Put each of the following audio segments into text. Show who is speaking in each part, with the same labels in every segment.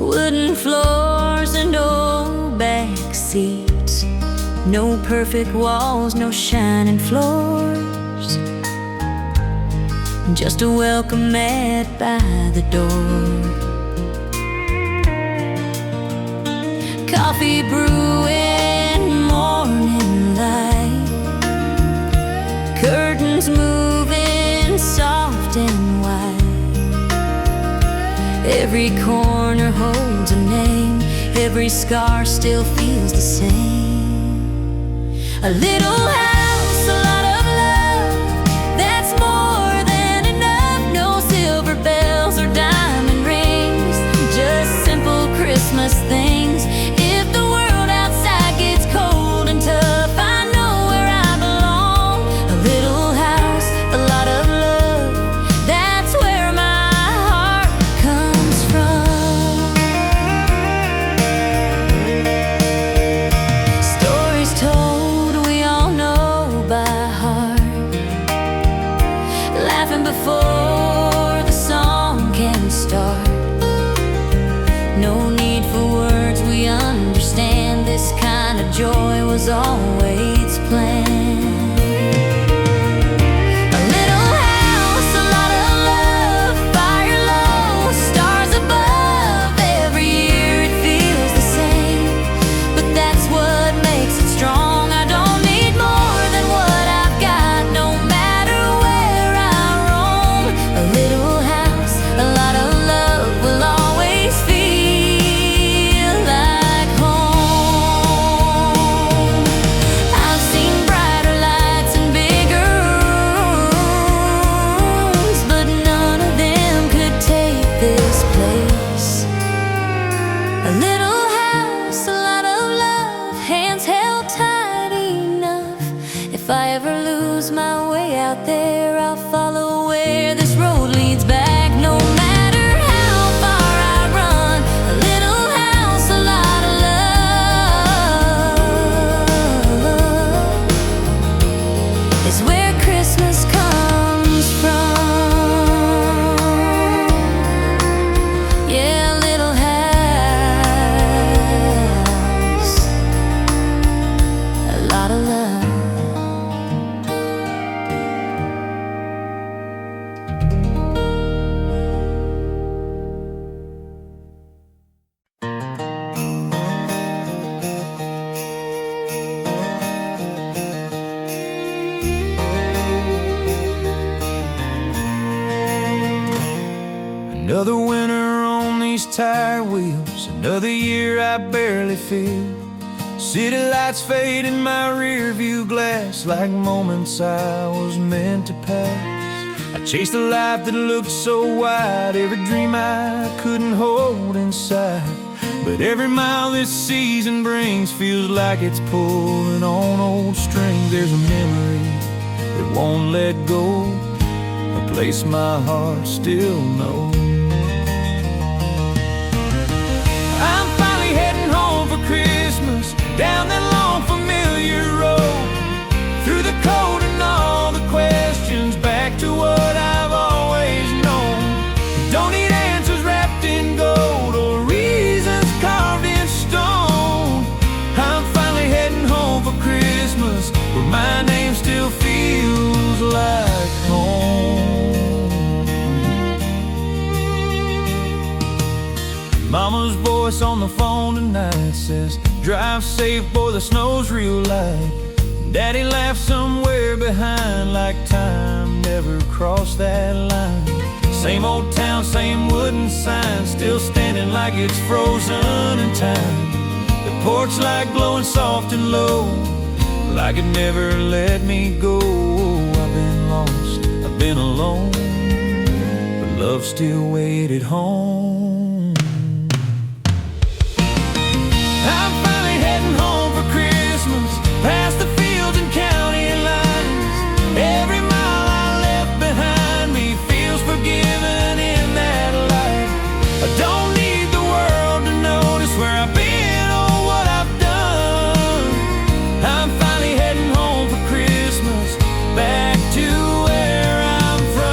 Speaker 1: Wooden floors and old back seats, no perfect walls, no shining floors, just a welcome mat by the door. Coffee brewing, morning light, curtains moving soft and wide. Every corner holds a name, every scar still feels the same. A little house, a lot of love, that's more than enough. No silver bells or diamond rings, just simple Christmas things. If the world outside gets cold and tough, I know where I belong. A little house, a lot of love, that's where my heart comes from. Stories told, we all know by heart, laughing before the song can start. No need for words, we understand this kind of joy was always planned. A little house, a lot of love, fire low, stars above. Every year it feels the same, but that's what makes it strong. I don't need more than what I've got, no matter where I roam. A little house, a lot of love will always feel like home. I've seen brighter lights and bigger rooms, but none of them could take this place. A little house, a lot of love, hands held tight enough. If I ever lose my way out there, I'll follow where this road leads back, no matter how far I run. A little house, a lot of love is where Christmas comes from. Yeah, a little house, a lot of love.
Speaker 2: Another winter on these tire wheels, another year I barely feel. City lights fade in my rear view glass like moments I was meant to pass. I chased a life that looked so wide, every dream I couldn't hold inside. But every mile this season brings feels like it's pulling on old strings. There's a memory that won't let go, a place my heart still knows. I'm finally heading home for Christmas, down that long familiar road, through the cold and all the questions, back to what I've always known. Don't need answers wrapped in gold or reasons carved in stone. I'm finally heading home for Christmas, where my name still feels like home. Mama's voice on the phone tonight says, drive safe, boy, the snow's real light. Daddy laughs somewhere behind, like time never crossed that line. Same old town, same wooden sign, still standing like it's frozen in time. The porch light glowing soft and low, like it never let me go. I've been lost, I've been alone, but love still waited home. I'm finally heading home for Christmas, past the fields and county lines. Every mile I left behind me feels forgiven in that light. I don't need the world to notice where I've been or what I've done. I'm finally heading home for Christmas, back to where I'm from.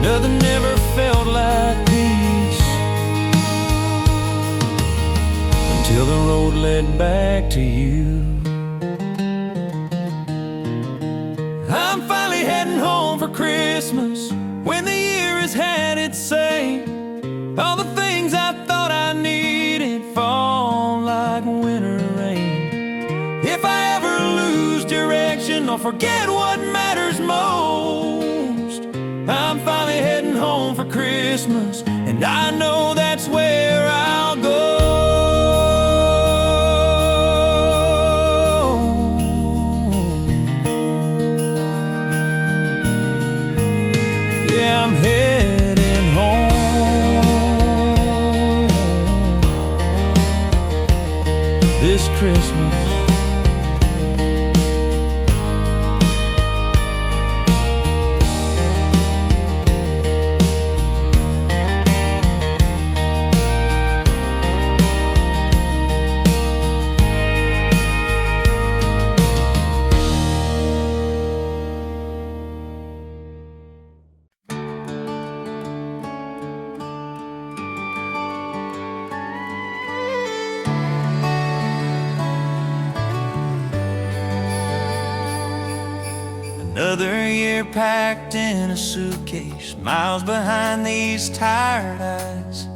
Speaker 2: Nothing ever felt like peace until the road led back to you. I'm finally heading home for Christmas, when the year has had its say. All the things I thought I needed fall like winter rain. If I ever lose direction or forget what matters most, I'm finally heading home for Christmas, and I know that's where I'll go. Yeah, I'm heading home this Christmas. Another year packed in a suitcase, miles behind these tired eyes.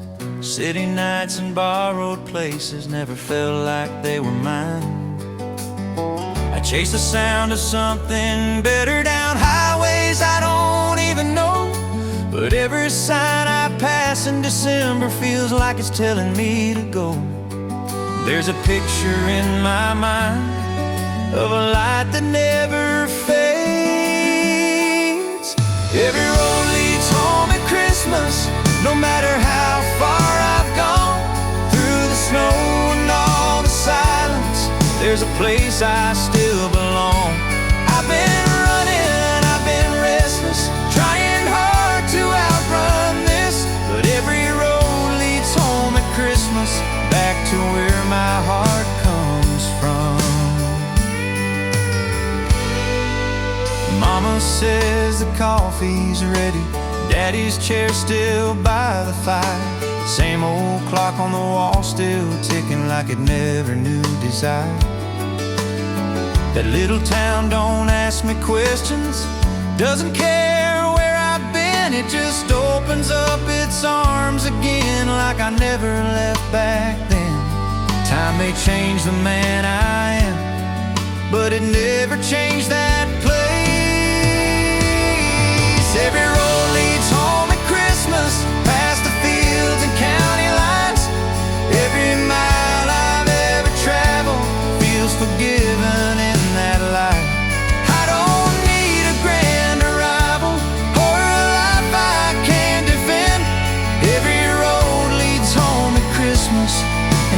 Speaker 2: City nights and borrowed places never felt like they were mine. I chase the sound of something better down highways I don't even know, but every sign I pass in December feels like it's telling me to go. There's a picture in my mind of a light that never fades. Every road leads home at Christmas, no matter how far I've gone. Through the snow and all the silence, there's a place I still belong. I've been running, I've been restless, trying hard to outrun this, but every road leads home at Christmas, back to where my heart comes from. Mama says the coffee's ready, Daddy's chair's still by the fire. Same old clock on the wall still ticking like it never knew desire. That little town don't ask me questions, doesn't care where I've been. It just opens up its arms again like I never left back then. Time may change the man I am, but it never changed that place. Every road leads home at Christmas, past the fields and county lines. Every mile I've ever traveled feels forgiven in that light. I don't need a grand arrival or a life I can defend. Every road leads home at Christmas,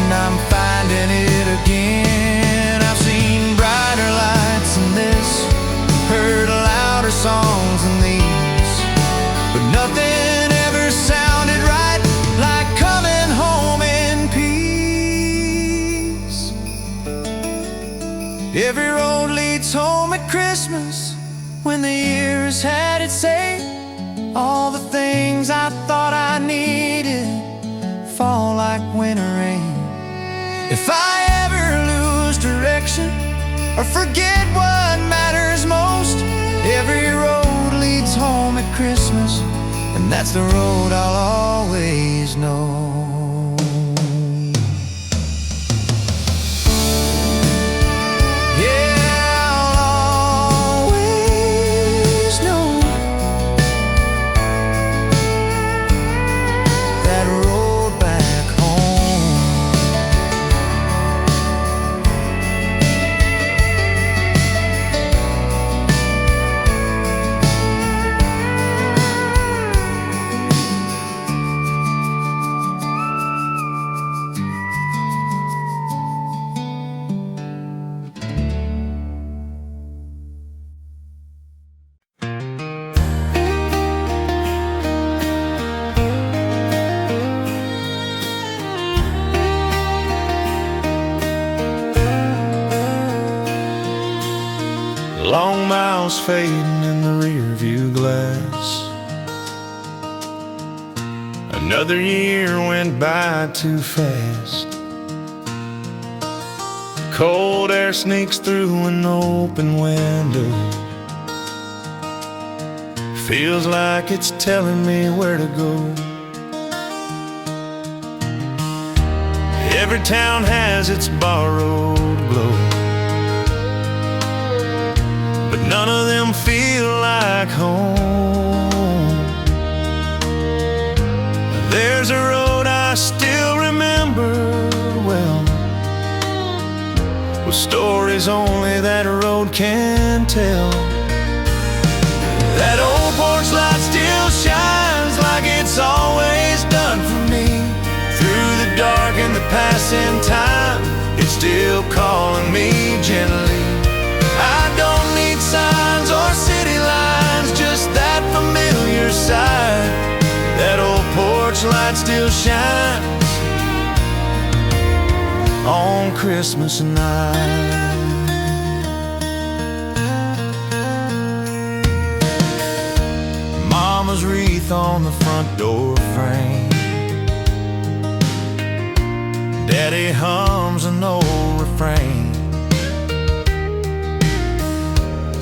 Speaker 2: and I'm finding it again. I've seen brighter lights than this, heard louder songs than these, but nothing ever sounded right like coming home in peace. Every road leads home at Christmas, when the year's had its say. All the things I thought I needed fall like winter rain. If I ever lose direction or forget what matters most, every road leads home at Christmas, and that's the road I'll always know. Yeah, I'll always know that road back home. Long miles fading in the rear view glass, Another year went by too fast. Cold air sneaks through an open window. Feels like it's telling me where to go. Every town has its borrowed glow, but none of them feel like home. There's a road I still remember well, with stories only that road can tell. That old porch light still shines like it's always done for me. Through the dark and the passing time, it's still calling me gently. I don't need signs or city lines, just that familiar sight. That old porch light still shines on Christmas night. Mama's wreath on the front door frame. Daddy hums an old refrain.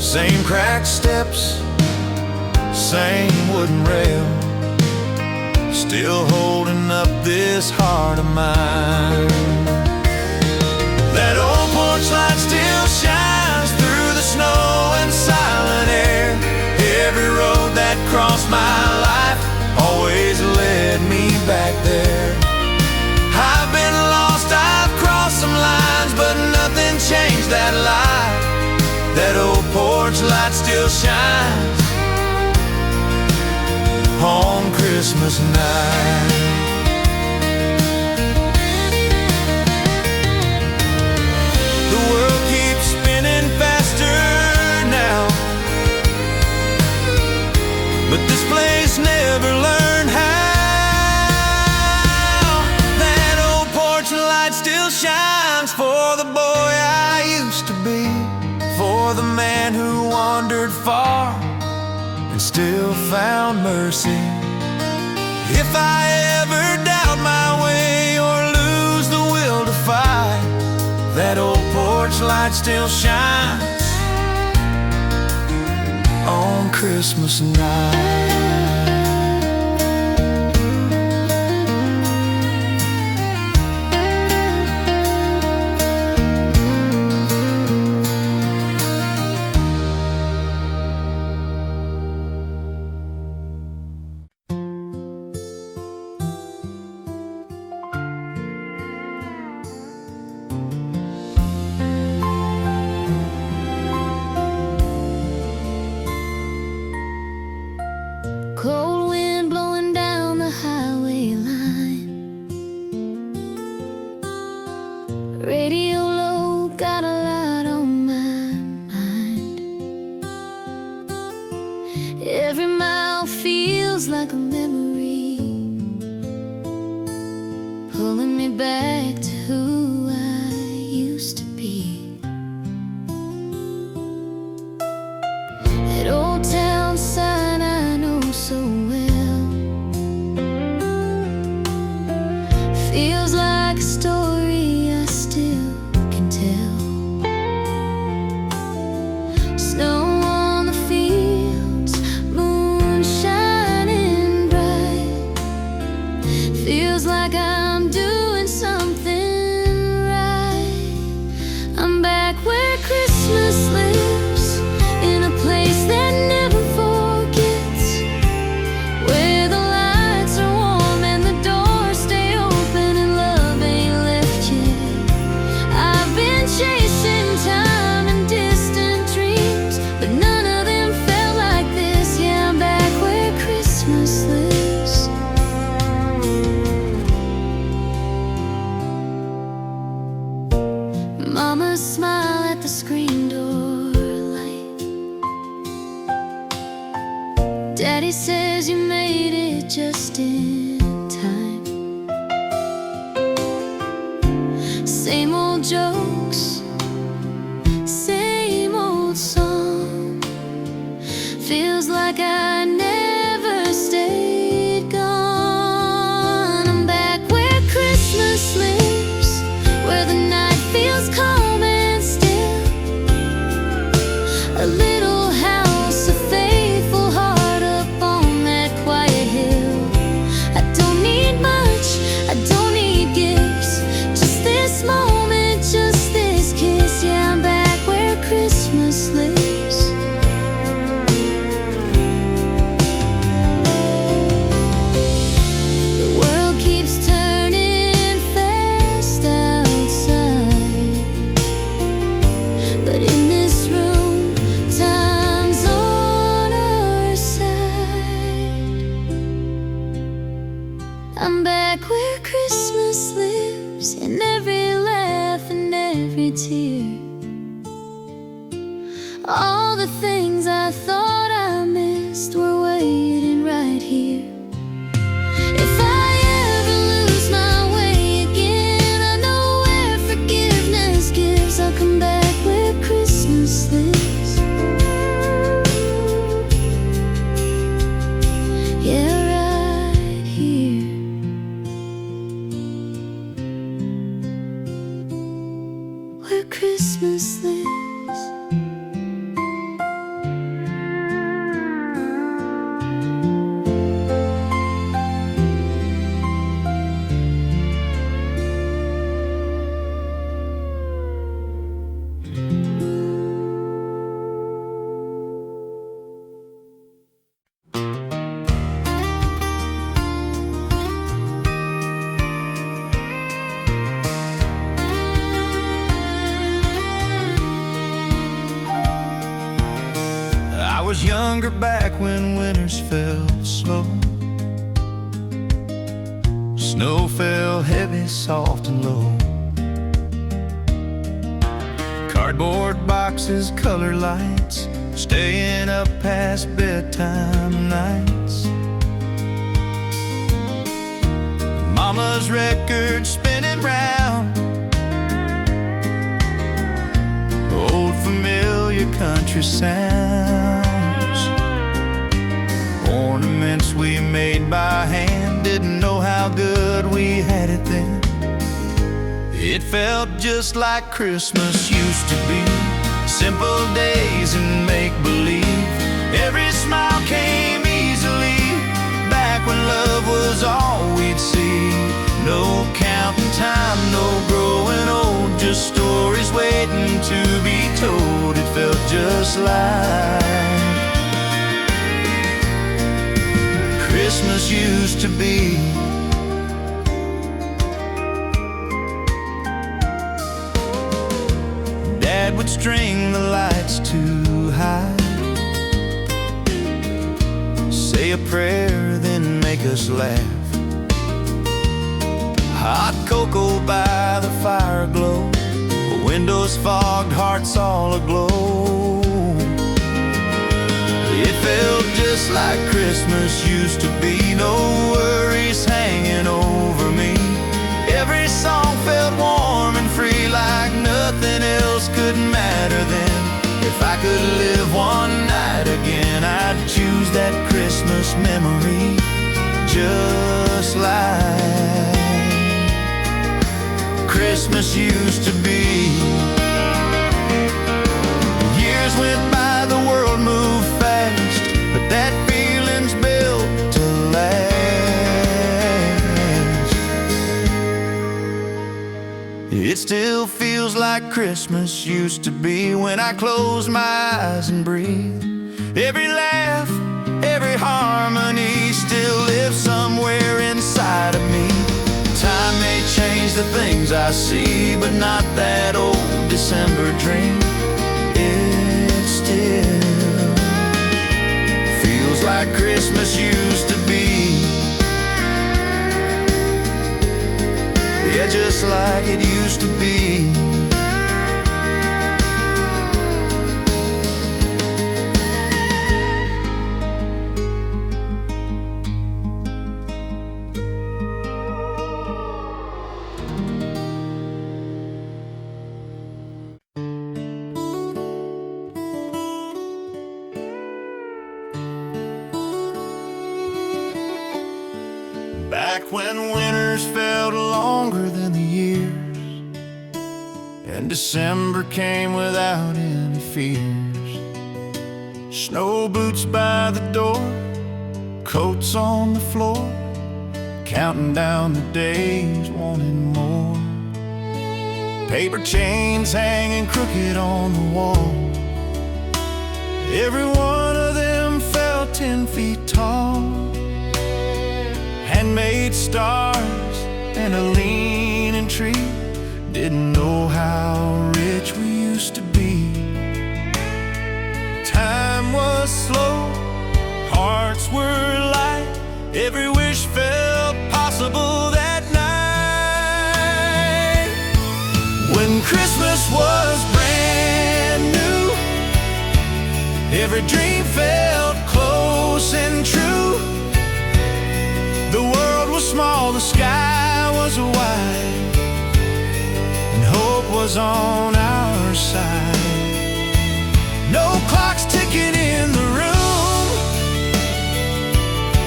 Speaker 2: Same cracked steps, same wooden rail, still holding up this heart of mine. That old porch light still shines through the snow and silent air. Every road that crossed my life always led me back there. I've been lost, I've crossed some lines, but nothing changed that light. That old porch light still shines on Christmas night. The world keeps spinning faster now, but this place never learned how. That old porch light still shines for the boy I used to be, for the man who wandered far and still found mercy. If I ever doubt my way or lose the will to fight, that old porch light still shines on Christmas night.
Speaker 1: Cold wind blowing down the highway line, radio low, got a lot on my mind. Every mile feels like a memory, pulling me back to who I used to be. That old town sign I know so well feels like a story I still can tell. Snow on the fields, moon shining bright, feels like I'm doing something right. I'm back where Christmas lives, in a place that never forgets, where the lights are warm and the doors stay open and love ain't left yet. I've been chasing time and distant dreams, but none of them felt like this. Yeah, I'm back where Christmas lives. Mama's smile at the screen door light. Daddy says you made it just in time. Same old jokes, same old song. Feels like I never stayed gone. I'm back where Christmas lives, in every laugh and every tear. All the things I thought I missed were waiting right here. If I ever lose my way again, I know where forgiveness gives. I'll come back where Christmas lives. Yeah, right here. Where Christmas lives.
Speaker 2: I was younger back when winters fell slow. Snow fell heavy, soft and low. Cardboard boxes, color lights, staying up past bedtime nights. Mama's record spinning round, old familiar country sounds. Ornaments we made by hand, didn't know how good we had it then. It felt just like Christmas used to be, simple days and make-believe. Every smile came easily, back when love was all we'd see. No counting time, no growing old, just stories waiting to be told. It felt just like Christmas used to be. Dad would string the lights too high, say a prayer, then make us laugh. Hot cocoa by the fire glow, windows fogged, hearts all aglow. It felt just like Christmas used to be, no worries hanging over me. Every song felt warm and free, like nothing else could matter then. If I could live one night again, I'd choose that Christmas memory, just like Christmas used to be. Years went by, the world moved fast, but that feeling's built to last. It still feels like Christmas used to be when I close my eyes and breathe. Every laugh, every harmony still lives somewhere inside of me. Time may change the things I see, but not that old December dream. It still feels like Christmas used to be. Yeah, just like it used to be. Back when winters felt longer than the years, and December came without any fears. Snow boots by the door, coats on the floor, counting down the days, wanting more. Paper chains hanging crooked on the wall, every one of them felt 10 feet tall. Handmade stars and a leaning tree, didn't know how rich we used to be. Time was slow, hearts were light, every wish felt possible. Every dream felt close and true. The world was small, the sky was wide, and hope was on our side. No clocks ticking in the room,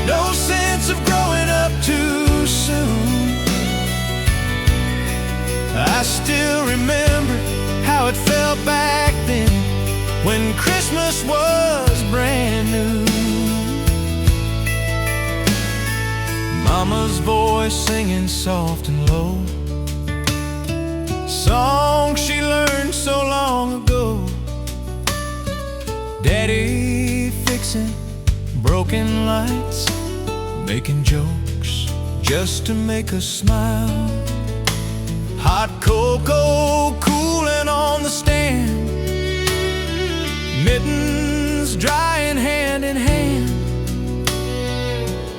Speaker 2: no sense of growing up too soon. I still remember how it felt back then, when Christmas was brand new. Mama's voice singing soft and low, songs she learned so long ago. Daddy fixing broken lights, making jokes just to make us smile. Hot cocoa cooling on the stand, mittens drying hand in hand.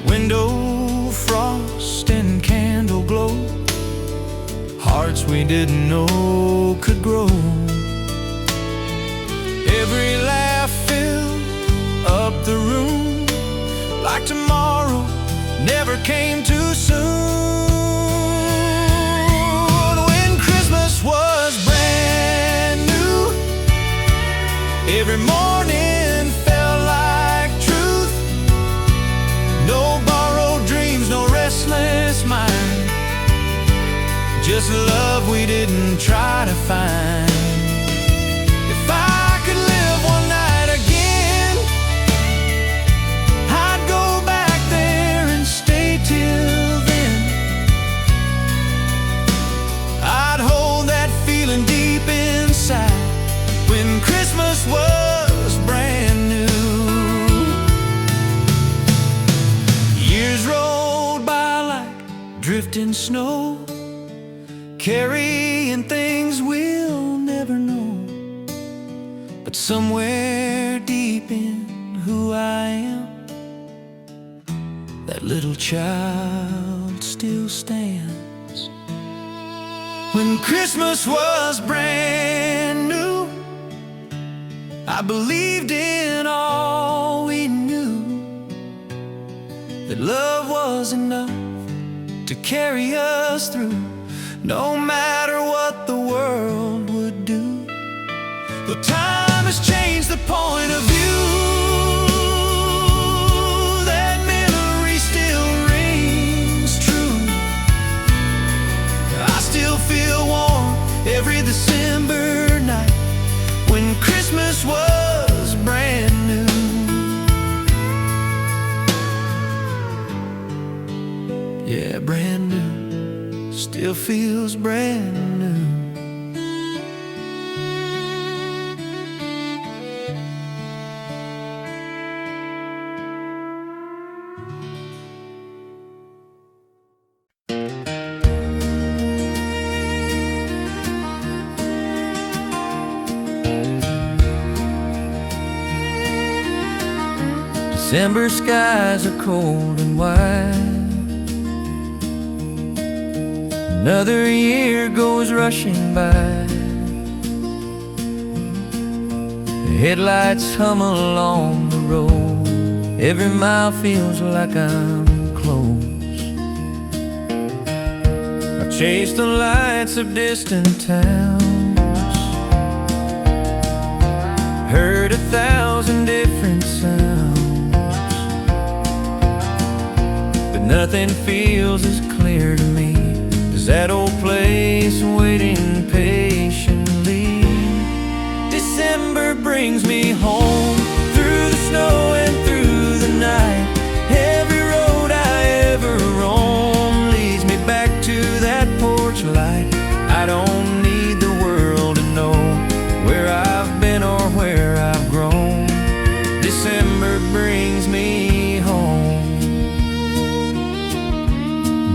Speaker 2: Window frost and candle glow, hearts we didn't know could grow. Every laugh filled up the room, like tomorrow never came too soon. When Christmas was brand new, every morning felt like truth. No borrowed dreams, no restless mind, just love we didn't try to find. If I could live one night again, I'd go back there and stay till then. I'd hold that feeling deep inside, when Christmas was brand new. Years rolled by like drifting snow, carrying things we'll never know. But somewhere deep in who I am, that little child still stands. When Christmas was brand new, I believed in all we knew, that love was enough to carry us through, no matter what the world would do. Though time has changed the point of view, that memory still rings true. I still feel warm every December night, when Christmas was brand new. Yeah, brand new, still feels brand new. December skies are cold and white, another year goes rushing by. The headlights hum along the road, every mile feels like I'm close. I chase the lights of distant towns, heard 1,000 different sounds, but nothing feels as clear to me as that old place waiting patiently. December brings me home, through the snow and through the night. Every road I ever roam leads me back to that porch light. I don't need the world to know where I've been or where I've grown. December brings me home.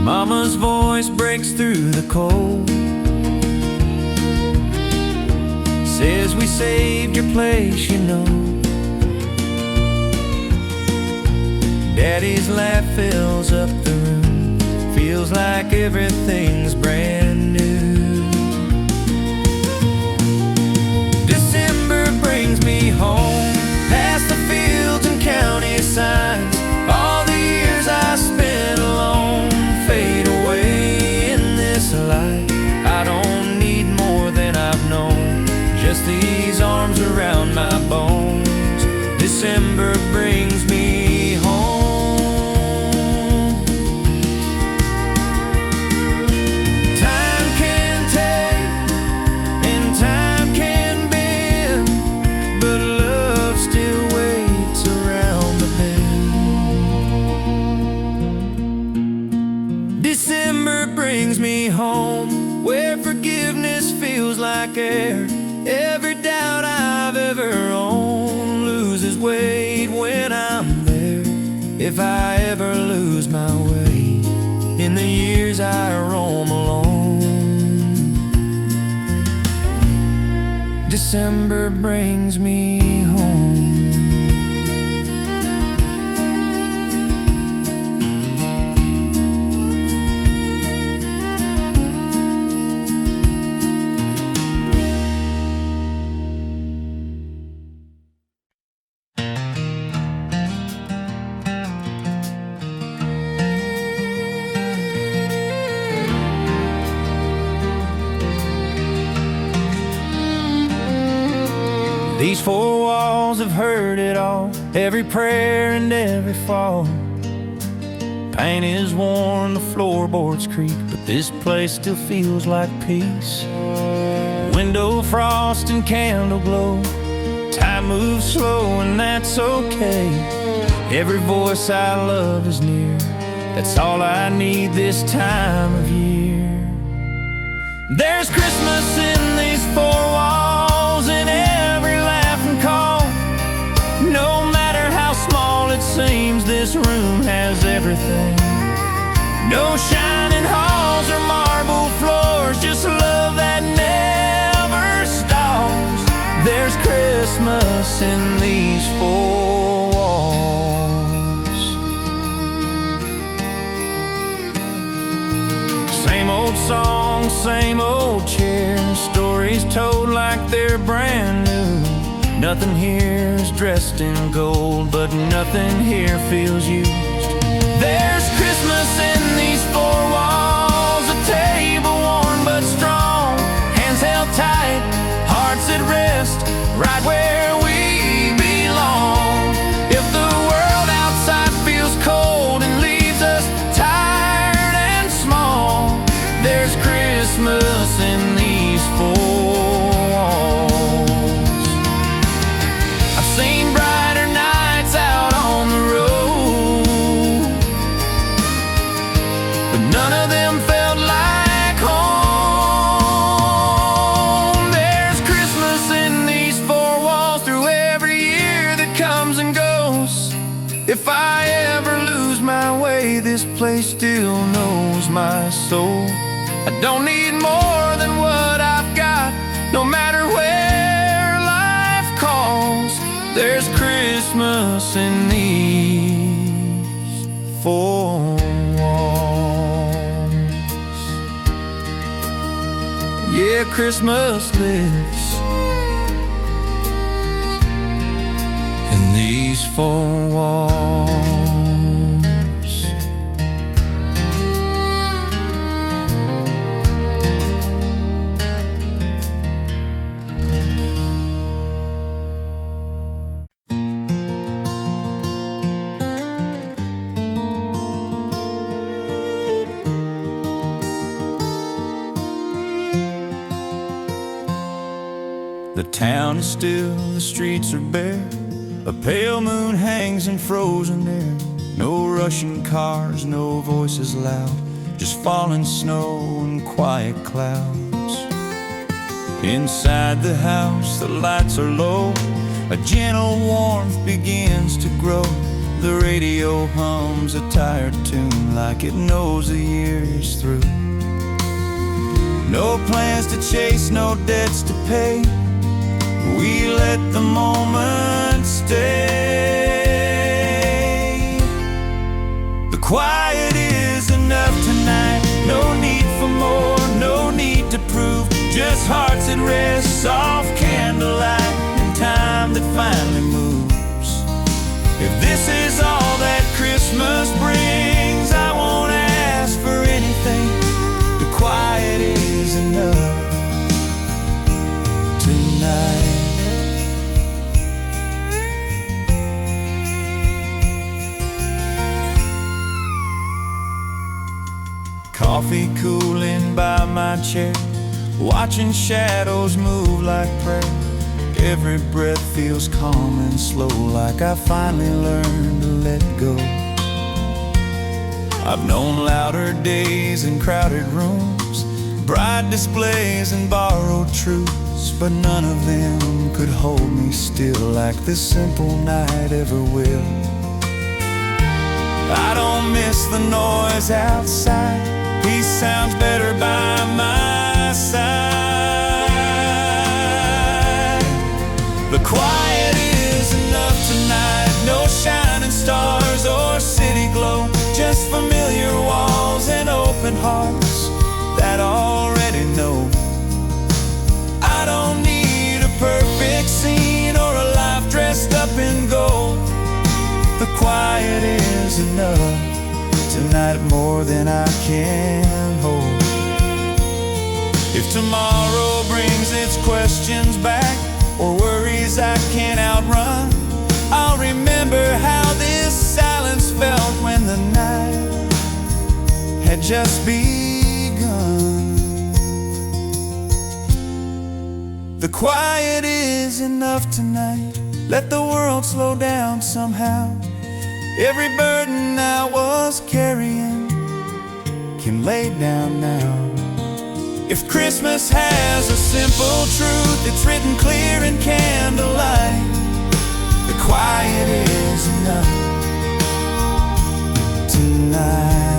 Speaker 2: Mama's voice breaks through the cold, says we saved your place, you know. Daddy's laugh fills up the room, feels like everything's brand new. December brings me home, past me home, where forgiveness feels like air. Every doubt I've ever owned loses weight when I'm there. If I ever lose my way in the years I roam alone, December brings me home. These four walls have heard it all, every prayer and every fall. Paint is worn, the floorboards creak, but this place still feels like peace. Window frost and candle glow, time moves slow and that's okay. Every voice I love is near, that's all I need this time of year. There's Christmas in these four walls, in every laughing call. No matter how small it seems, this room has everything. No shining halls or marble floors, just love that never stalls. There's Christmas in these four walls. Same old song, same old chairs, stories told like they're brand new. Nothing here is dressed in gold, but nothing here feels used. There's Christmas in these four walls, a table warm but strong, hands held tight, hearts at rest, right where we belong. If the world outside feels cold and leaves us tired and small, there's Christmas in these four walls. I've seen brighter nights out on the road, but none of them felt like home. There's Christmas in these four walls through every year that comes and goes. If I ever lose my way, this place still knows my soul. I don't need more than what I've got, no matter where life calls. There's Christmas in these four walls. Yeah, Christmas lives in these four walls. The town is still, the streets are bare, a pale moon hangs in frozen air. No rushing cars, no voices loud, just falling snow and quiet clouds. Inside the house, the lights are low, a gentle warmth begins to grow. The radio hums a tired tune like it knows the year is through. No plans to chase, no debts to pay, we let the moment stay. The quiet is enough tonight, no need for more, no need to prove, just hearts at rest, soft candlelight, and time that finally moves. If this is all that Christmas brings, I won't ask for anything. The quiet is enough tonight. Coffee cooling by my chair, watching shadows move like prayer. Every breath feels calm and slow, like I finally learned to let go. I've known louder days and crowded rooms, bright displays and borrowed truths, but none of them could hold me still like this simple night ever will. I don't miss the noise outside, peace sounds better by my side. The quiet is enough tonight, no shining stars or city glow, just familiar walls and open hearts that already know. I don't need a perfect scene or a life dressed up in gold. The quiet is enough tonight, more than I can hold. If tomorrow brings its questions back or worries I can't outrun, I'll remember how this silence felt when the night had just begun. The quiet is enough tonight, let the world slow down somehow. Every burden I was carrying can lay down now. If Christmas has a simple truth, it's written clear in candlelight. The quiet is enough tonight.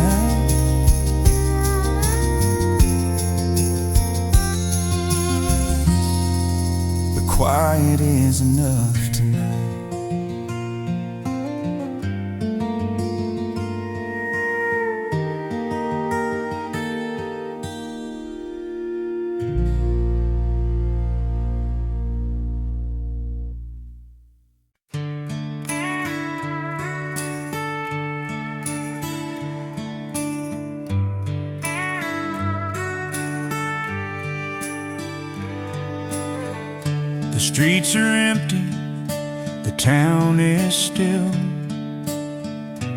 Speaker 2: The quiet is enough tonight. The streets are empty, the town is still.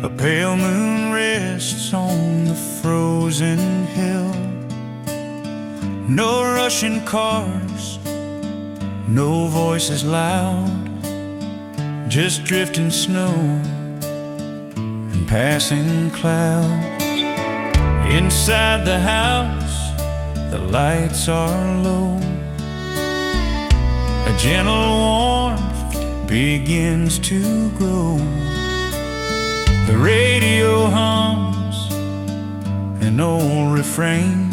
Speaker 2: A pale moon rests on the frozen hill. No rushing cars, no voices loud, just drifting snow and passing clouds. Inside the house, the lights are low. A gentle warmth begins to grow. The radio hums an old refrain,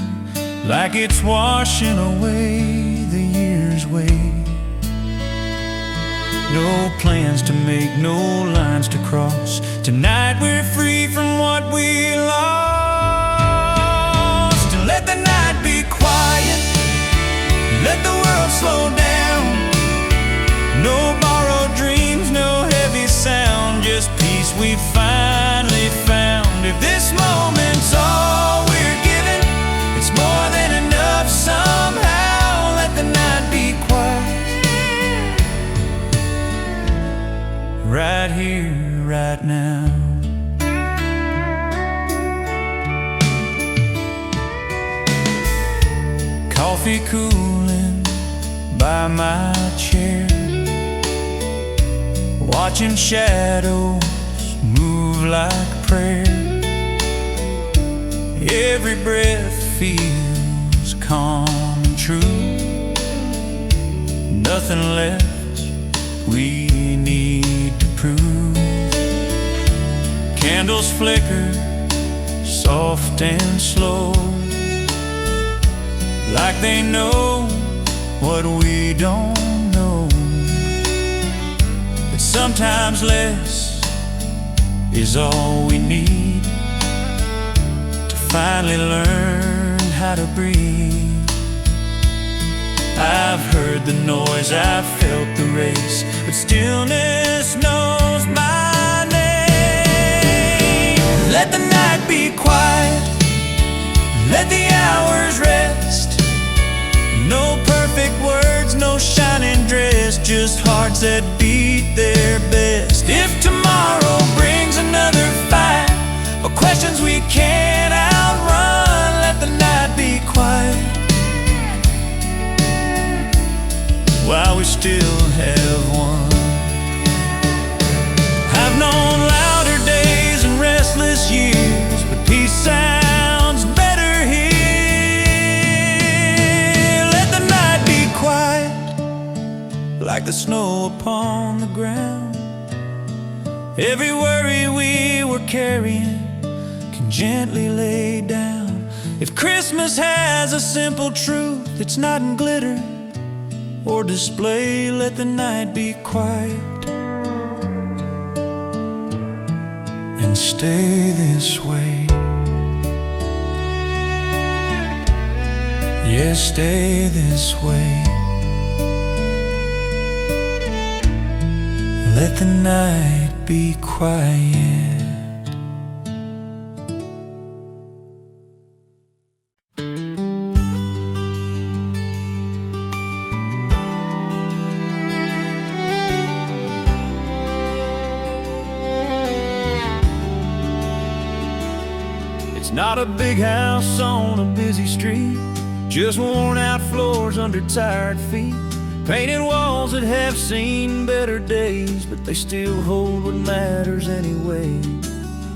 Speaker 2: like it's washing away the years' weight. No plans to make, no lines to cross. Tonight we're free from what we lost. And let the night be quiet, let the world slow down. No borrowed dreams, no heavy sound, just peace we finally found. If this moment's all we're given, it's more than enough somehow. Let the night be quiet, right here, right now. Coffee cooling by my chair, watching shadows move like prayer. Every breath feels calm and true. Nothing left we need to prove. Candles flicker soft and slow, like they know what we don't know. But sometimes less is all we need to finally learn how to breathe. I've heard the noise, I've felt the race, but stillness knows my name. Let the night be quiet, let the hours rest. No perfect words, no shining dress, just hearts that beat their best. If tomorrow brings another fight or questions we can't outrun, let the night be quiet while we still have one. I've known louder days and restless years, but snow upon the ground. Every worry we were carrying can gently lay down. If Christmas has a simple truth, it's not in glitter or display. Let the night be quiet and stay this way. Yeah, stay this way. Let the night be quiet. It's not a big house on a busy street, just worn out floors under tired feet, painted walls that have seen better days, but they still hold what matters anyway.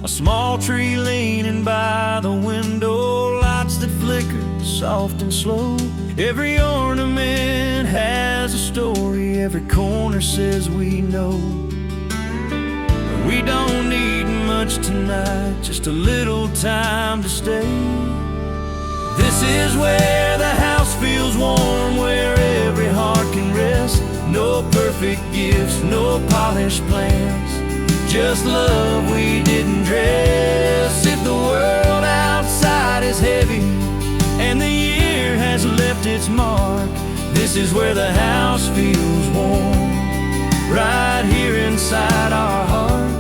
Speaker 2: A small tree leaning by the window, lights that flicker soft and slow. Every ornament has a story, every corner says we know. We don't need much tonight, just a little time to stay. This is where the house feels warm, where every heart can rest. No perfect gifts, no polished plans, just love we didn't dress. If the world outside is heavy and the year has left its mark, this is where the house feels warm, right here inside our hearts.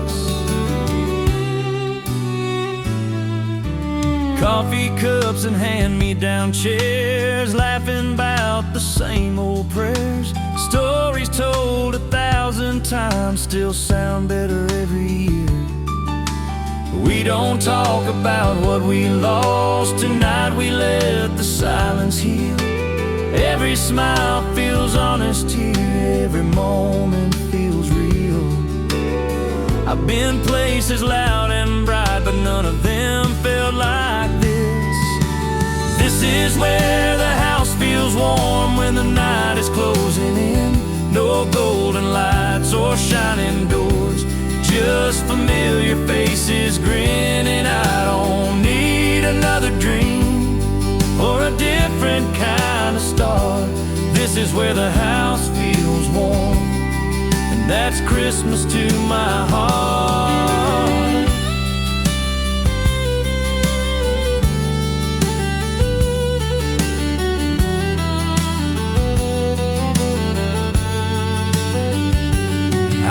Speaker 2: Coffee cups and hand-me-down chairs, laughing about the same old prayers. Stories told 1,000 times still sound better every year. We don't talk about what we lost, tonight we let the silence heal. Every smile feels honest here, every moment feels real. I've been places loud and bright, but none of them felt like this. This is where the house feels warm when the night is closing in. No golden lights or shining doors, just familiar faces grinning. I don't need another dream or a different kind of start. This is where the house feels warm, and that's Christmas to my heart.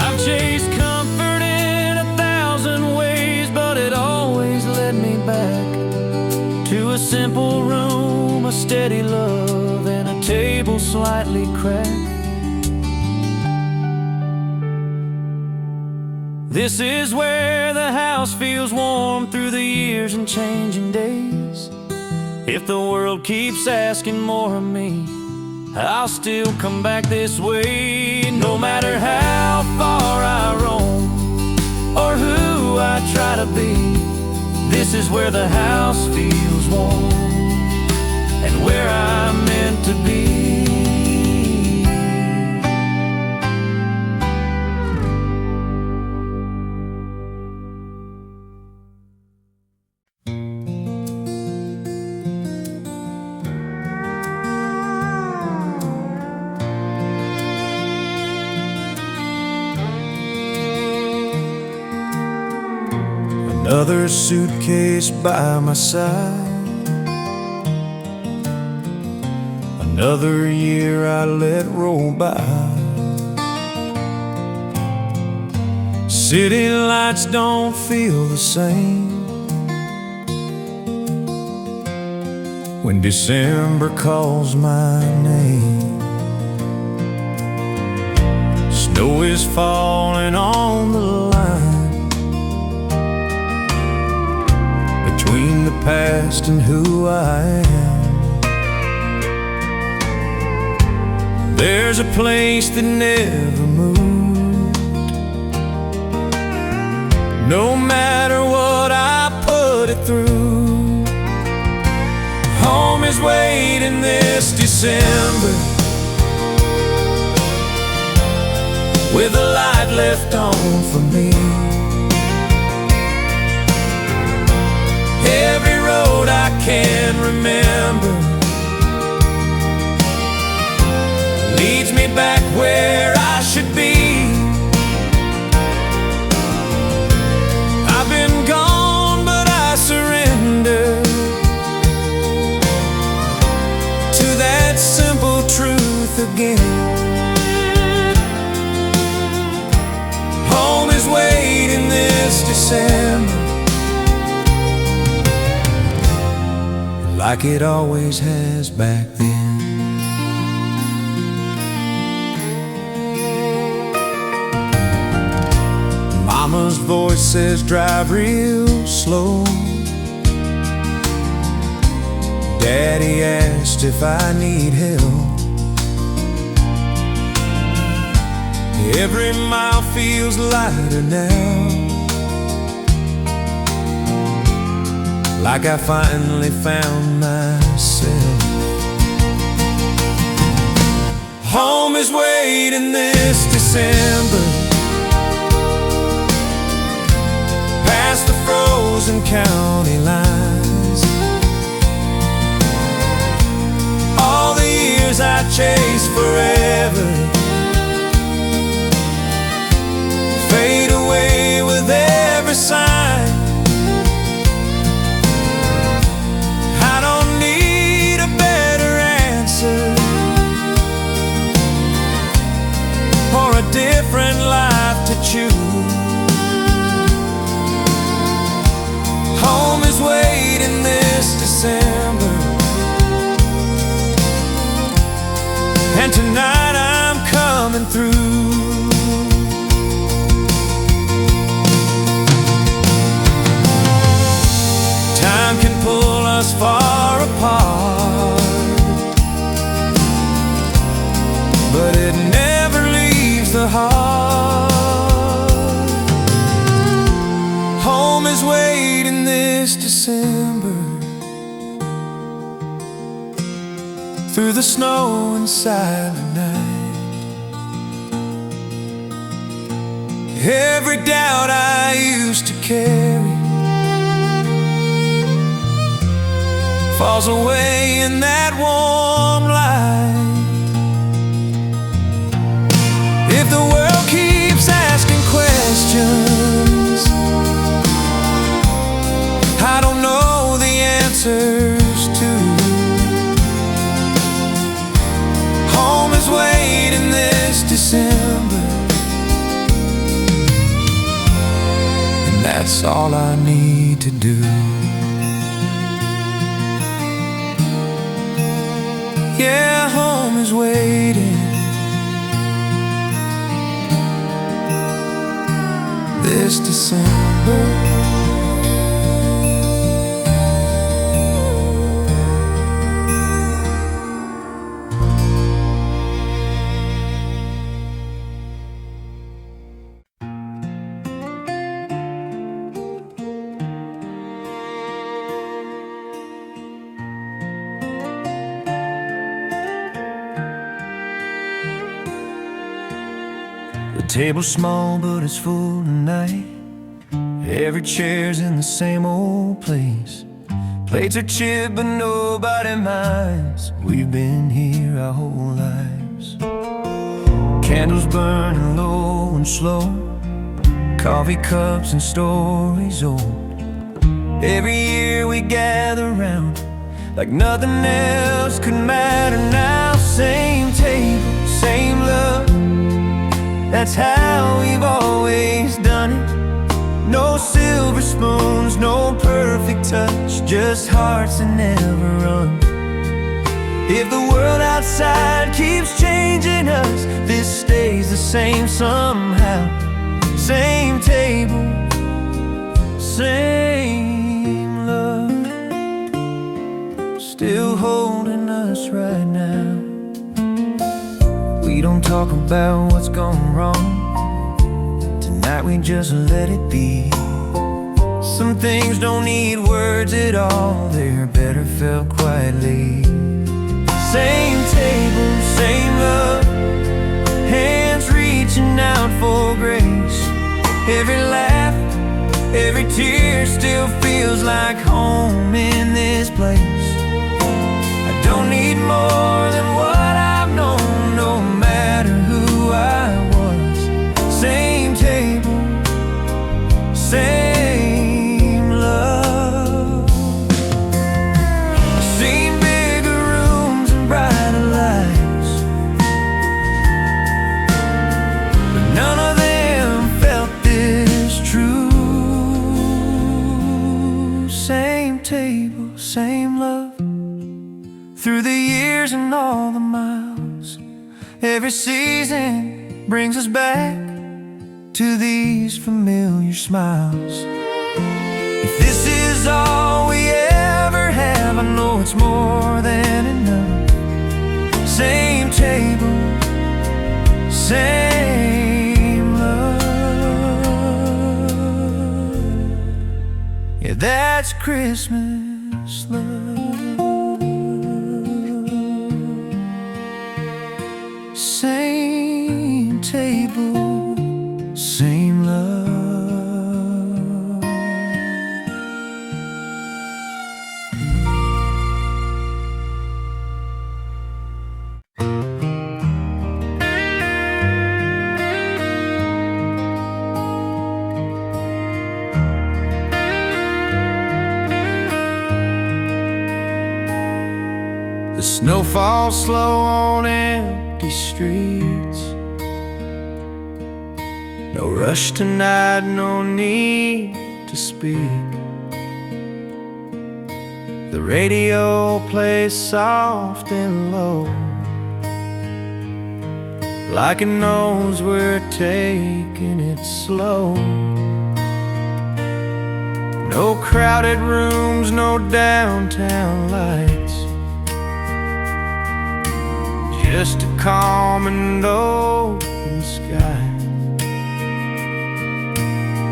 Speaker 2: I've chased comfort in 1,000 ways, but it always led me back to a simple room, a steady love, and a table slightly cracked. This is where the house feels warm through the years and changing days. If the world keeps asking more of me, I'll still come back this way. No matter how far I roam or who I try to be, this is where the house feels warm and where I'm meant to be. Another suitcase by my side, another year I let roll by. City lights don't feel the same when December calls my name. Snow is falling on the line between the past and who I am. There's a place that never moved, no matter what I put it through. Home is waiting this December, with a light left on for me. Every road I can remember leads me back where I should be. I've been gone, but I surrender to that simple truth again. Home is waiting this December, like it always has back then. Mama's voice says drive real slow. Daddy asked if I need help. Every mile feels lighter now, like I finally found myself. Home is waiting this December, past the frozen county lines. All the years I chased forever fade away with every sign. I don't need a better answer or a different life to choose. Home is waiting this December, and tonight I'm coming through. Time can pull us far apart, but it never leaves the heart. Home is waiting this December, through the snow and silent night. Every doubt I used to carry falls away in that warm light. If the world keeps asking questions I don't know the answers to, home is waiting this December, and that's all I need to do. Yeah, home is waiting this December. The table's small, but it's full tonight. Every chair's in the same old place. Plates are chipped, but nobody minds. We've been here our whole lives. Candles burning low and slow, coffee cups and stories old. Every year we gather round like nothing else could matter now. Same table, same love, that's how we've always done it. No silver spoons, no perfect touch, just hearts that never run. If the world outside keeps changing us, this stays the same somehow. Same table, same love, still holding us right now. We don't talk about what's gone wrong. Tonight we just let it be. Some things don't need words at all, they're better felt quietly. Same table, same love, hands reach reaching out for grace. Every laugh, every tear still feels like home in this place. I don't need more than what I've known, no matter who I was. Same table, same love. Seen bigger rooms and brighter lights, but none of them felt this true. Same table, same love. Through the years and all the miles, every season brings us back to these familiar smiles. If this is all we ever have, I know it's more than enough. Same table, same love. Yeah, that's Christmas love. Same table, same love. The snow falls slow on empty streets. No rush tonight, no need to speak. The radio plays soft and low, like it knows we're taking it slow. No crowded rooms, no downtown lights, just a calm and open sky.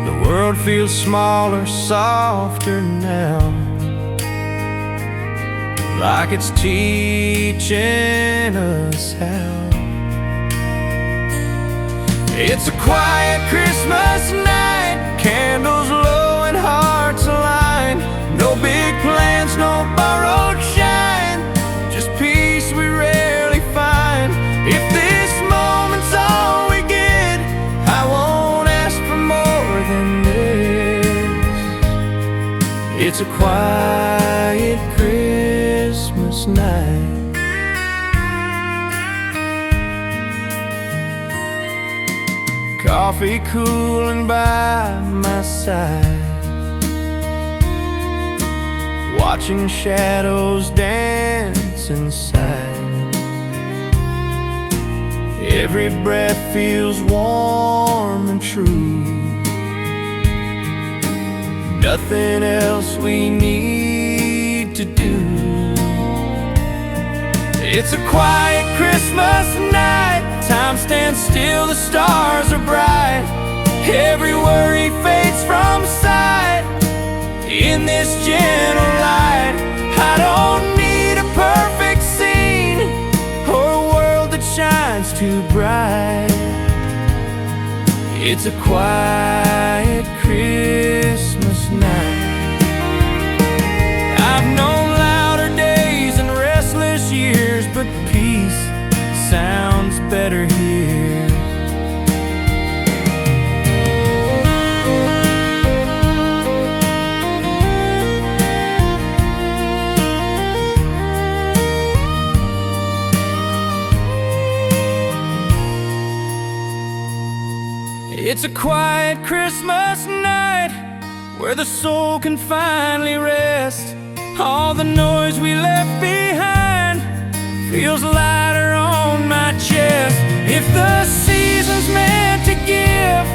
Speaker 2: The world feels smaller, softer now, like it's teaching us how. It's a quiet Christmas night, candles low and hearts aligned. No big plans, no borrowed shine, just peace we rarely find. If this moment's all we get, I won't ask for more than this. It's a quiet Christmas night. Coffee cooling by my side, watching shadows dance inside. Every breath feels warm and true. Nothing else we need to do. It's a quiet Christmas night, time stands still, the stars are bright. Every worry fades from sight in this gentle light. I don't need a perfect scene or a world that shines too bright. It's a quiet Christmas night. I've known louder days and restless years, but peace sounds better here. It's a quiet Christmas night where the soul can finally rest. All the noise we left behind feels lighter on my chest. If the season's meant to give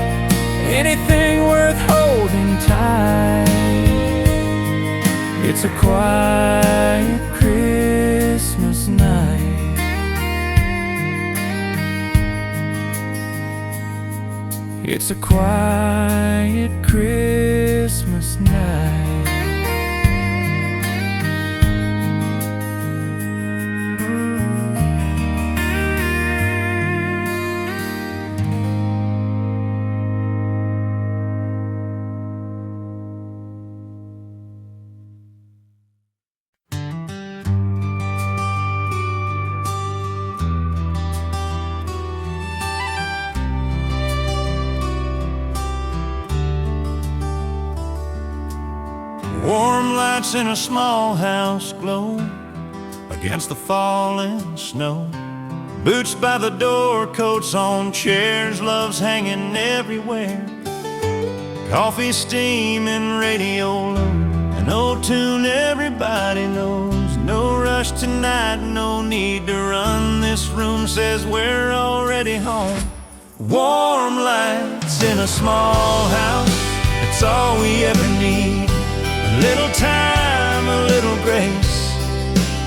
Speaker 2: anything worth holding tight, it's a quiet Christmas night. It's a quiet Christmas night. lights in a small house glow against the falling snow. Boots by the door, coats on chairs, love's hanging everywhere. Coffee steaming, radio low, an old tune everybody knows. No rush tonight, no need to run. This room says we're already home. Warm lights in a small house, it's all we ever need. A little time, a little grace,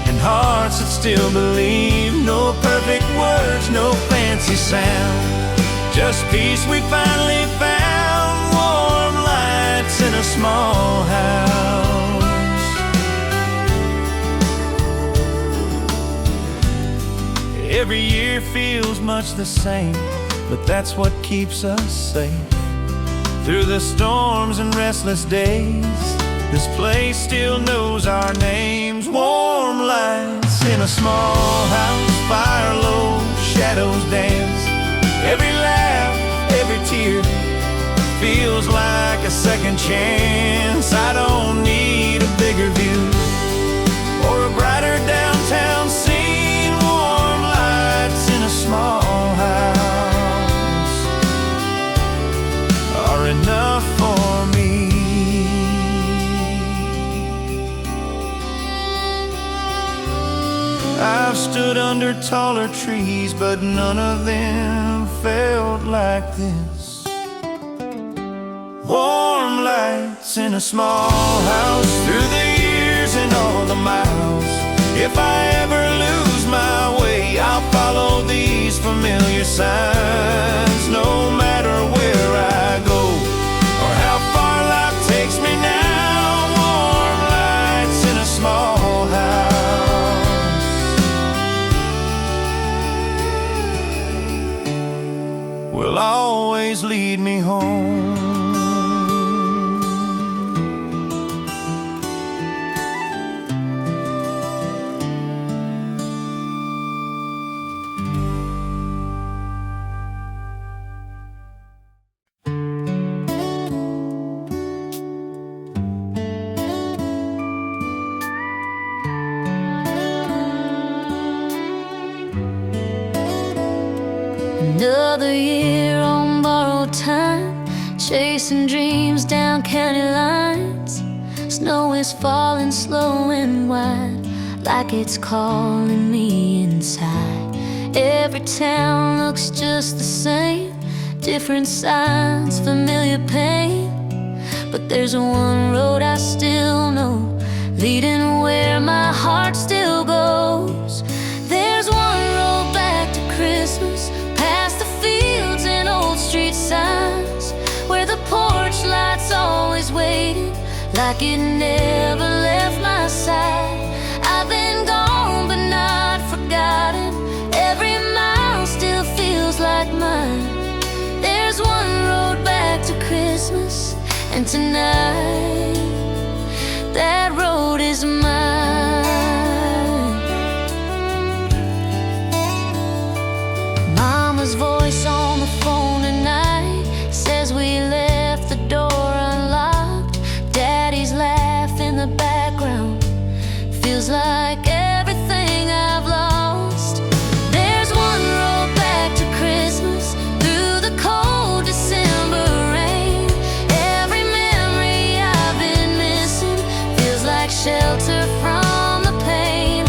Speaker 2: and hearts that still believe. No perfect words, no fancy sound, just peace we finally found. Warm lights in a small house. Every year feels much the same, but that's what keeps us safe. Through the storms and restless days, this place still knows our names. Warm lights in a small house, fire low, shadows dance. Every laugh, every tear feels like a second chance. I don't need a bigger view or a brighter downtown scene. Warm lights in a small house are enough for me. I've stood under taller trees, but none of them felt like this. Warm lights in a small house, through the years and all the miles. If I ever lose my way, I'll follow these familiar signs. No matter where I go or how far life takes me now. Warm lights in a small house will always lead me home.
Speaker 1: Another year on borrowed time, chasing dreams down county lines. Snow is falling slow and wide, like it's calling me inside. Every town looks just the same, different signs, familiar pain. But there's one road I still know, leading where my heart still goes. There's one road back to Christmas, past the fields and old street signs, where the porch light's always waiting, like it never left my side. I've been gone but not forgotten, every mile still feels like mine. There's one road back to Christmas, and tonight that road is mine. Mama's voice on the phone tonight says we left the door unlocked. Daddy's laugh in the background feels like everything I've lost. There's one road back to Christmas, through the cold December rain. Every memory I've been missing feels like shelter from the pain.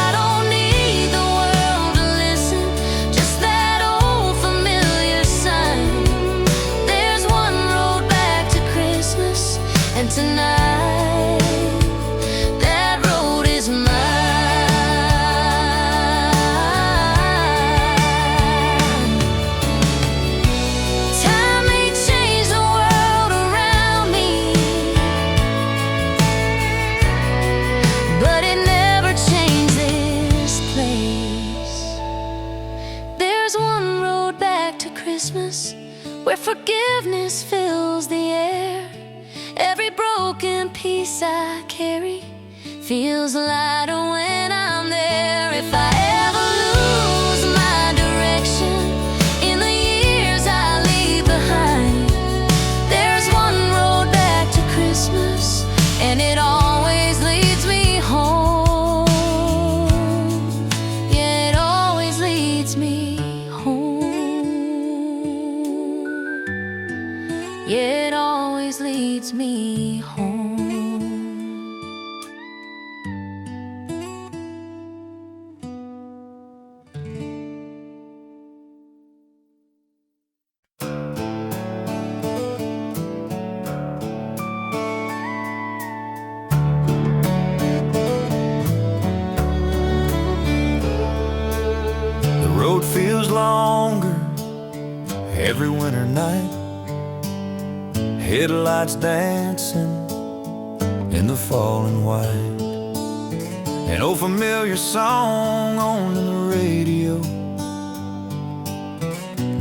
Speaker 1: I don't need the world to listen, just that old familiar sign. There's one road back to Christmas, and tonight that road is mine. Time may change the world around me, but it never changed this place. There's one road back to Christmas, where forgiveness fills the air. Every broken piece I carry feels lighter when I'm there. If I ever lose my direction in the years I leave behind, there's one road back to Christmas, and it always
Speaker 2: hours longer every winter night. Headlights dancing in the falling white. An old familiar song on the radio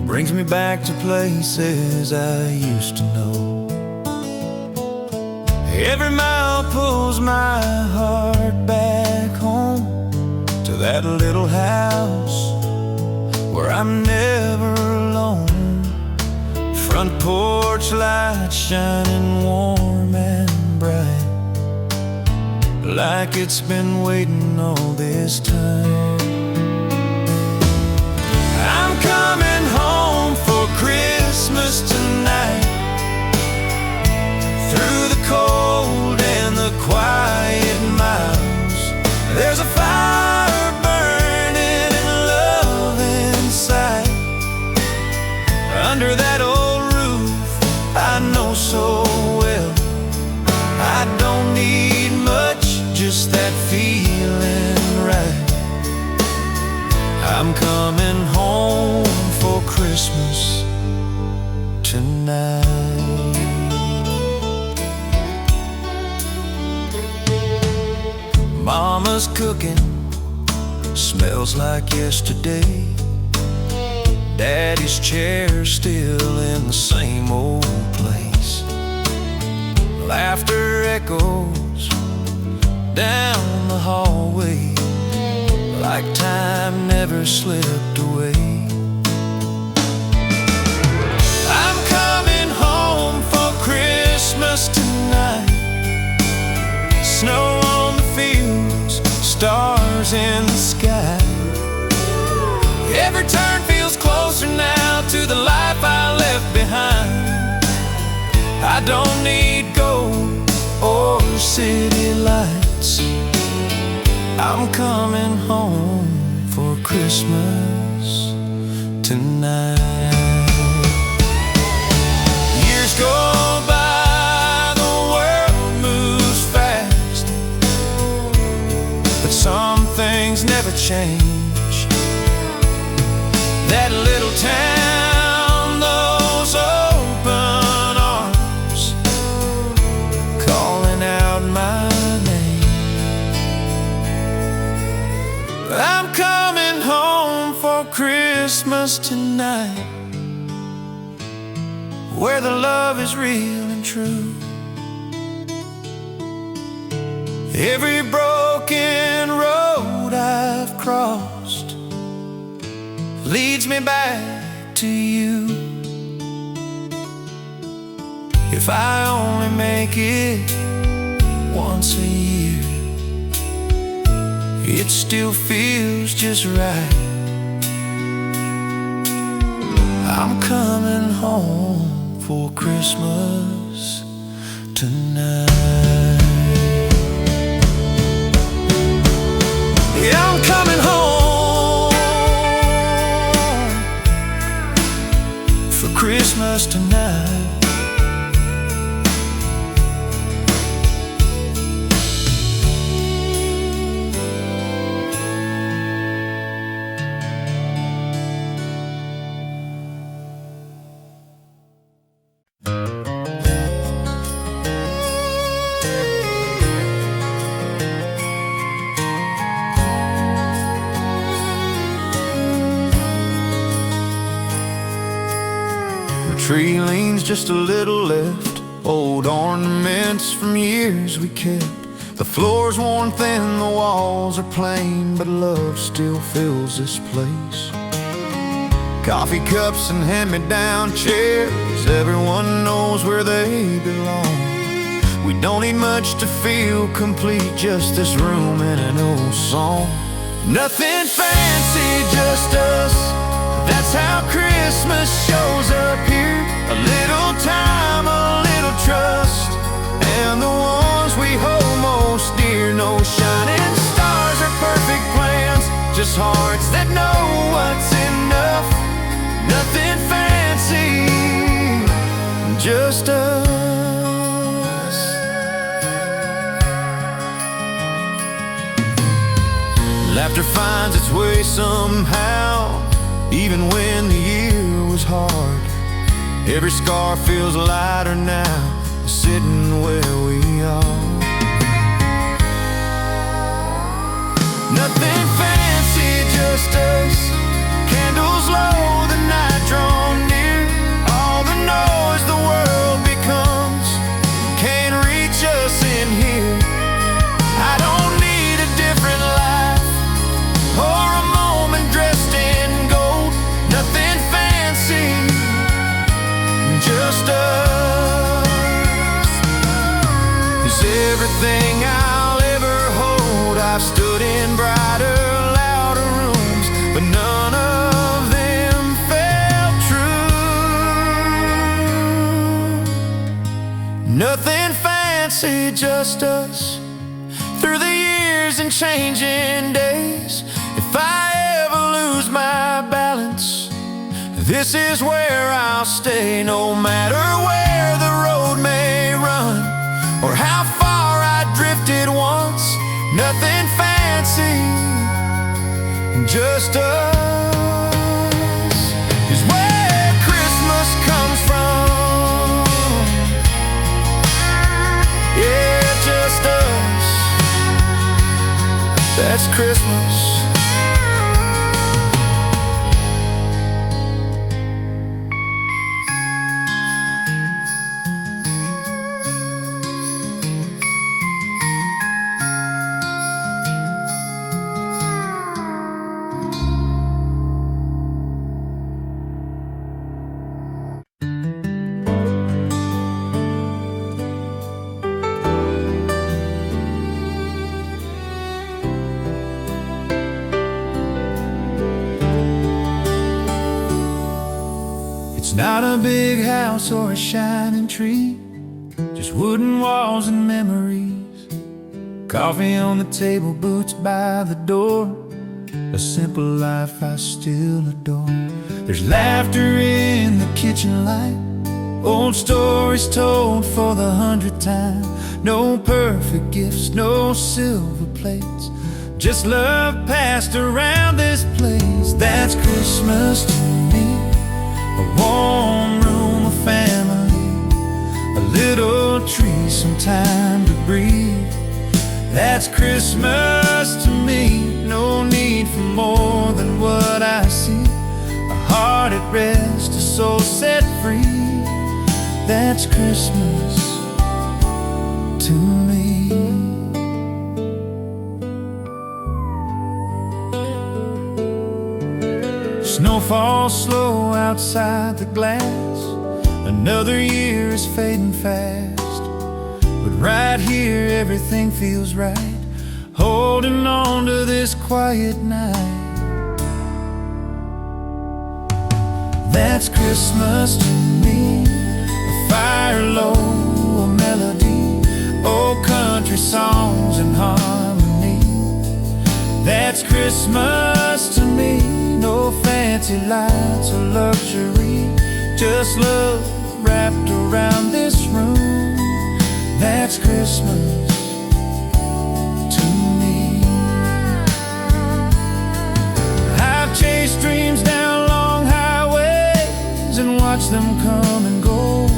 Speaker 2: brings me back to places I used to know. Every mile pulls my heart back home to that little house where I'm never alone. Front porch light shining warm and bright, like it's been waiting all this time. I'm coming home for Christmas tonight, through the cold and the quiet miles. There's a fire burning and love inside. Under that old roof I know so well, I don't need much, just that feeling right. I'm coming home for Christmas tonight. Mama's cooking, smells like yesterday. Daddy's chair's still in the same old place. Laughter echoes down the hallway, like time never slipped away. I'm coming home for Christmas tonight. Snow on the fields, stars in the sky. Every turn feels closer now to the life I left behind. I don't need gold or city lights. I'm coming home for Christmas tonight. Years go by, the world moves fast, but some things never change. That little town, those open arms, calling out my name. I'm coming home for Christmas tonight, where the love is real and true. Every broken road I've crossed leads me back to you. If I only make it once a year, it still feels just right. I'm coming home for Christmas tonight. Yeah, I'm coming home for Christmas tonight. Tree leans just a little left, old ornaments from years we kept. The floor's worn thin, the walls are plain, but love still fills this place. Coffee cups and hand-me-down chairs, everyone knows where they belong. We don't need much to feel complete, just this room and an old song. Nothing fancy, just us. That's how Christmas shows up here. A little time, a little trust, and the ones we hold most dear. No shining stars or perfect plans, just hearts that know what's enough. Nothing fancy, just us. Laughter finds its way somehow even when the year was hard. Every scar feels lighter now, sitting where we are. Nothing fancy, just us. Candles low, the night drawn near. All the noise the world becomes can't reach us in here. I don't need a different life or a moment dressed in gold. Nothing fancy, just us. Is everything I'll ever hold. I've stood in brighter, louder rooms, but none of them felt true. Nothing fancy, just us. Through the years and changing days, if I ever lose my balance, this is where I'll stay. No matter where the road may run, or how far I drifted once. Nothing fancy, just us is where Christmas comes from. Yeah, just us. That's Christmas. It's not a big house or a shining tree, just wooden walls and memories. Coffee on the table, boots by the door, a simple life I still adore. There's laughter in the kitchen light, old stories told for the 100th time. No perfect gifts, no silver plates, just love passed around this place. That's Christmas to me. A warm room, a family, a little tree, some time to breathe. That's Christmas to me. No need for more than what I see. A heart at rest, a soul set free. That's Christmas to me. Snow falls slow outside the glass. Another year is fading fast, but right here everything feels right. Holding on to this quiet night. That's Christmas to me. A fire low, a melody, old country songs in harmony. That's Christmas to me. No fancy lights or luxury, just love wrapped around this room. That's Christmas to me. I've chased dreams down long highways and watched them come and go,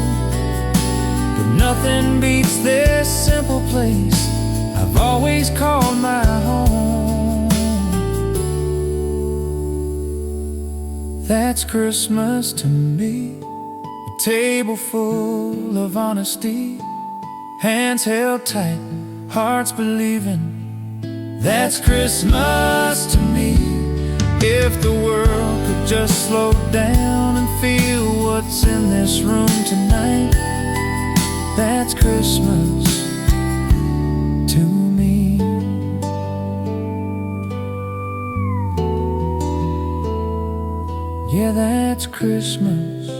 Speaker 2: but nothing beats this simple place I've always called my home. That's Christmas to me. A table full of honesty, hands held tight, hearts believing. That's Christmas to me. If the world could just slow down and feel what's in this room tonight, that's Christmas to me. Yeah, that's Christmas